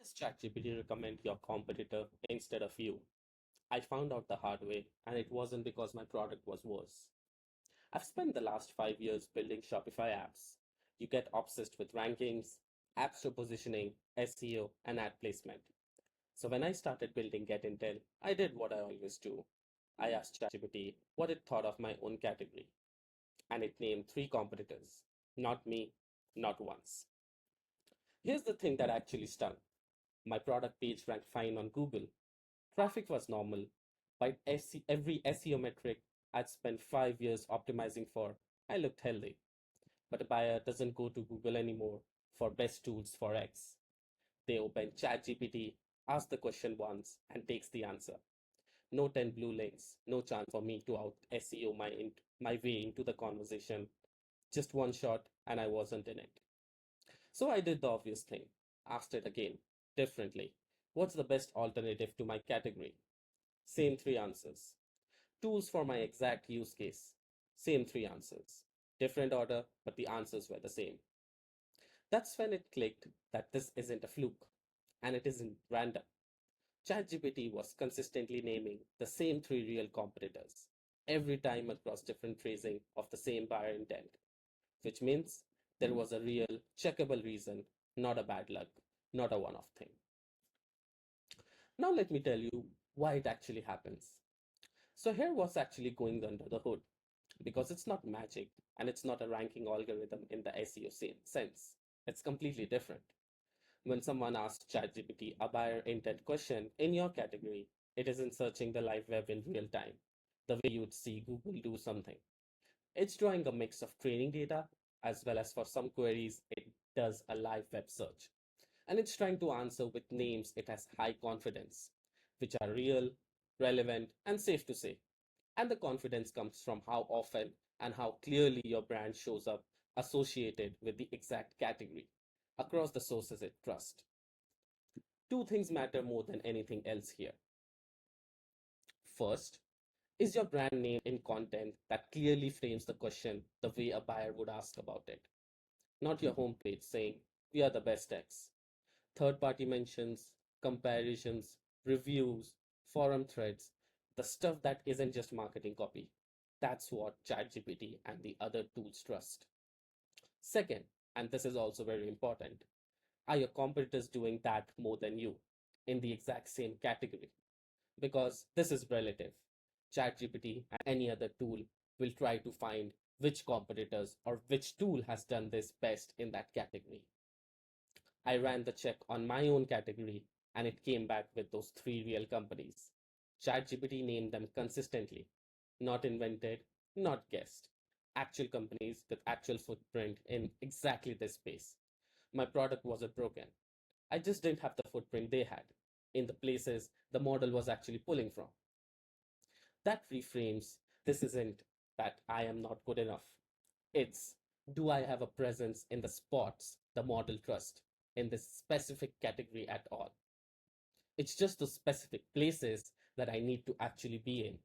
Does ChatGPT recommend your competitor instead of you? I found out the hard way, and it wasn't because my product was worse. I've spent the last 5 years building Shopify apps. You get obsessed with rankings, app store positioning, SEO, and ad placement. So when I started building Get Intel, I did what I always do. I asked ChatGPT what it thought of my own category, and it named three competitors. Not me, not once. Here's the thing that actually stung. My product page ranked fine on Google. Traffic was normal, but every SEO metric I'd spent 5 years optimizing for, I looked healthy. But a buyer doesn't go to Google anymore for best tools for X. They open ChatGPT, ask the question once, and takes the answer. No 10 blue links, no chance for me to out SEO my way into the conversation. Just one shot, and I wasn't in it. So I did the obvious thing, asked it again, differently. What's the best alternative to my category? Same three answers. Tools for my exact use case. Same three answers. Different order, but the answers were the same. That's when it clicked that this isn't a fluke, and it isn't random. ChatGPT was consistently naming the same three real competitors, every time across different phrasing of the same buyer intent, which means there was a real, checkable reason, not a bad luck, not a one off thing. Now, let me tell you why it actually happens. So, here what's actually going under the hood, because it's not magic and it's not a ranking algorithm in the SEO sense. It's completely different. When someone asks ChatGPT a buyer intent question in your category, it isn't searching the live web in real time, the way you'd see Google do something. It's drawing a mix of training data as well as for some queries, it does a live web search. And it's trying to answer with names it has high confidence, which are real, relevant, and safe to say. And the confidence comes from how often and how clearly your brand shows up associated with the exact category across the sources it trusts. Two things matter more than anything else here. First, is your brand name in content that clearly frames the question the way a buyer would ask about it? Not your homepage saying, "We are the best X." Third party mentions, comparisons, reviews, forum threads, the stuff that isn't just marketing copy. That's what ChatGPT and the other tools trust. Second, and this is also very important, are your competitors doing that more than you in the exact same category? Because this is relative. ChatGPT and any other tool will try to find which competitors or which tool has done this best in that category. I ran the check on my own category and it came back with those three real companies. ChatGPT named them consistently, not invented, not guessed. Actual companies with actual footprint in exactly this space. My product wasn't broken. I just didn't have the footprint they had in the places the model was actually pulling from. That reframes this isn't that I am not good enough. It's, do I have a presence in the spots the model trusts in this specific category at all? It's just the specific places that I need to actually be in.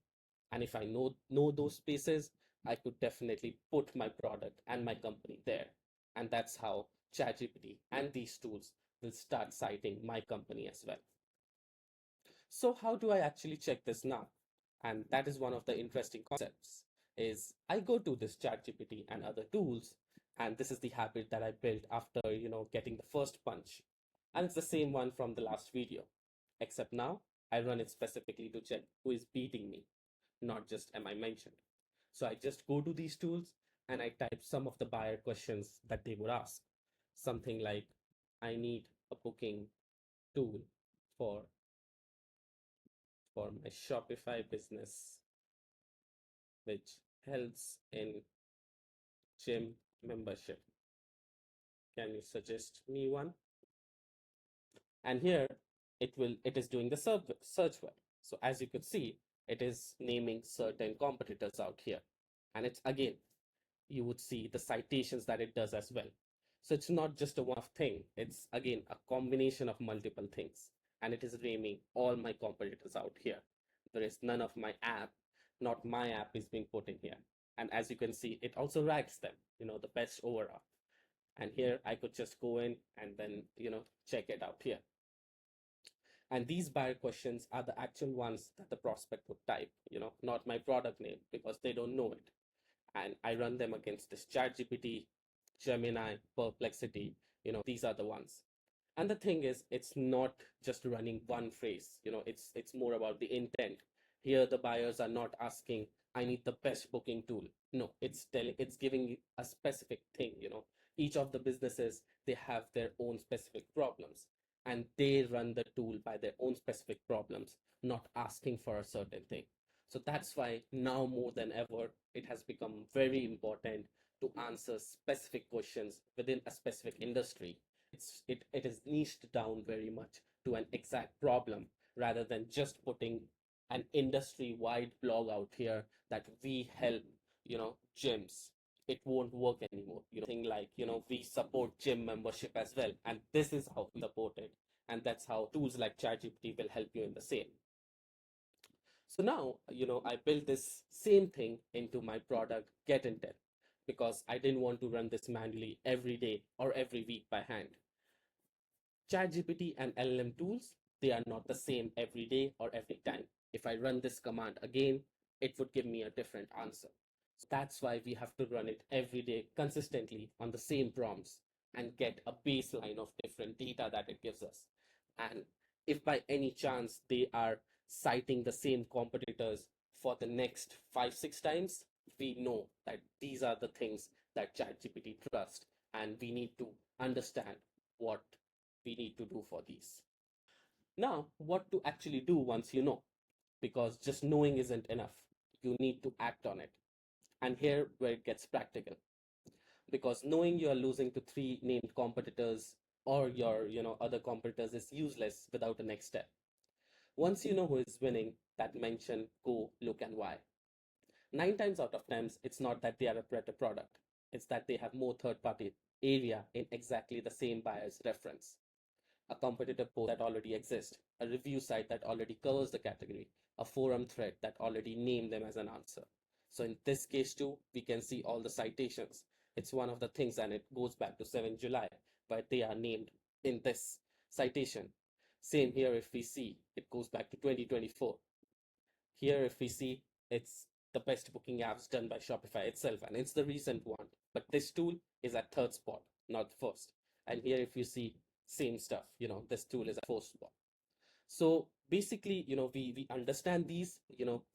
And if I know those spaces, I could definitely put my product and my company there. And that's how ChatGPT and these tools will start citing my company as well. So how do I actually check this now? And that is one of the interesting concepts is I go to this ChatGPT and other tools, and this is the habit that I built after, getting the first punch. And it's the same one from the last video, except now I run it specifically to check who is beating me, not just am I mentioned. So I just go to these tools and I type some of the buyer questions that they would ask. Something like, I need a booking tool for my Shopify business, which helps in gym membership. Can you suggest me one? And here it is doing the search web. So as you could see, it is naming certain competitors out here. And it's again, you would see the citations that it does as well. So it's not just a one-off thing. It's again a combination of multiple things. And it is naming all my competitors out here. There is none of my app, not my app is being put in here. And as you can see, it also ranks them, the best overall. And here I could just go in and then, check it out here. And these buyer questions are the actual ones that the prospect would type, not my product name because they don't know it. And I run them against this ChatGPT, Gemini, Perplexity. These are the ones. And the thing is, it's not just running one phrase. It's more about the intent. Here, the buyers are not asking, "I need the best booking tool." No, it's giving a specific thing. Each of the businesses, they have their own specific problems, and they run the tool by their own specific problems, not asking for a certain thing. So that's why now more than ever, it has become very important to answer specific questions within a specific industry. It is niched down very much to an exact problem rather than just putting an industry wide blog out here that we help, gyms. It won't work anymore. Thing like, we support gym membership as well, and this is how we support it. And that's how tools like ChatGPT will help you in the same. So now, I built this same thing into my product, Get Intel, because I didn't want to run this manually every day or every week by hand. ChatGPT and LLM tools, they are not the same every day or every time. If I run this command again, it would give me a different answer. So that's why we have to run it every day consistently on the same prompts and get a baseline of different data that it gives us. And if by any chance they are citing the same competitors for the next 5, 6 times, we know that these are the things that ChatGPT trusts, and we need to understand what we need to do for these. Now, what to actually do once you know, because just knowing isn't enough. You need to act on it. And here where it gets practical. Because knowing you are losing to three named competitors or your other competitors is useless without a next step. Once you know who is winning, that mention, go, look, and why. 9 times out of 10, it's not that they are a better product. It's that they have more third-party area in exactly the same buyer's reference. A competitive post that already exists, a review site that already covers the category, a forum thread that already named them as an answer. So in this case too, we can see all the citations. It's one of the things, and it goes back to 7 July, but they are named in this citation. Same here, if we see, it goes back to 2024. Here, if we see, it's the best booking apps done by Shopify itself, and it's the recent one. But this tool is at third spot, not first. And here, if you see, same stuff, this tool is at fourth spot. So basically, we understand these,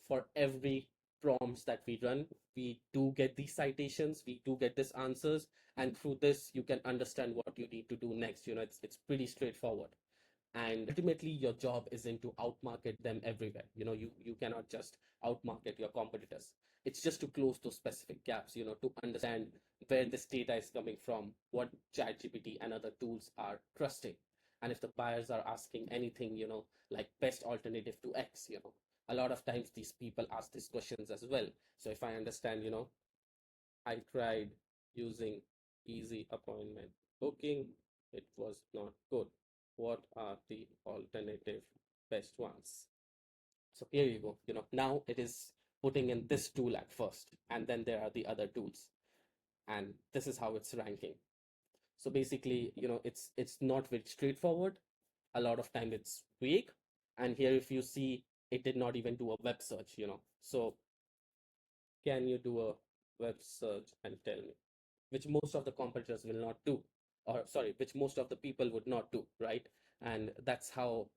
for every prompts that we run, we do get these citations, we do get these answers, and through this, you can understand what you need to do next. It's pretty straightforward. And ultimately your job isn't to outmarket them everywhere. You cannot just outmarket your competitors. It's just to close those specific gaps, to understand where this data is coming from, what ChatGPT and other tools are trusting. And if the buyers are asking anything, like best alternative to X, a lot of times these people ask these questions as well. So if I understand, I tried using easy appointment booking, it was not good. What are the alternative best ones? So here you go. Now it is putting in this tool at first, and then there are the other tools, and this is how it's ranking. So basically, it's not very straightforward. A lot of time it's vague, and here if you see, it did not even do a web search. So can you do a web search and tell me? Which most of the competitors will not do, or sorry, which most of the people would not do, right? And that's how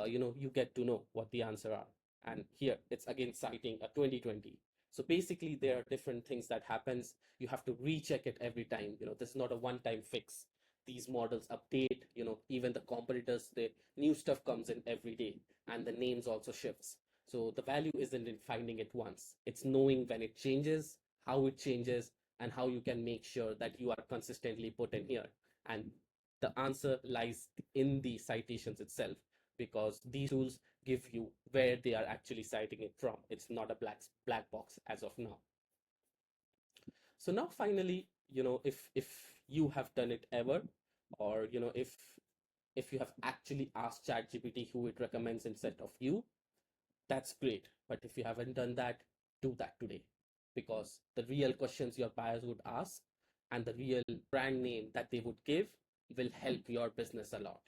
you get to know what the answer are. And here it's again citing a 2020. So basically there are different things that happens. You have to recheck it every time. This is not a one-time fix. These models update. Even the competitors, the new stuff comes in every day, and the names also shifts. So the value isn't in finding it once, it's knowing when it changes, how it changes, and how you can make sure that you are consistently put in here. And the answer lies in the citations itself, because these tools give you where they are actually citing it from. It's not a black box as of now. So now finally, if you have done it ever, or if you have actually asked ChatGPT who it recommends instead of you, that's great. But if you haven't done that, do that today, because the real questions your buyers would ask and the real brand name that they would give will help your business a lot.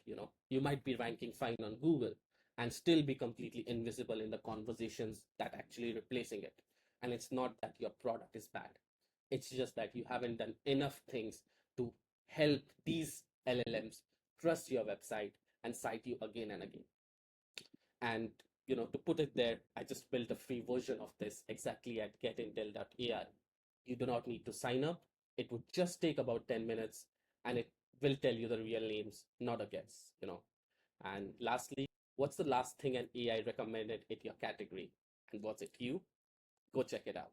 You might be ranking fine on Google, and still be completely invisible in the conversations that actually replacing it. And it's not that your product is bad, it's just that you haven't done enough things to help these LLMs trust your website and cite you again and again. And to put it there, I just built a free version of this exactly at getintel.ai. You do not need to sign up. It would just take about 10 minutes, and it will tell you the real names, not a guess. And lastly, what's the last thing an AI recommended in your category? And was it you? Go check it out.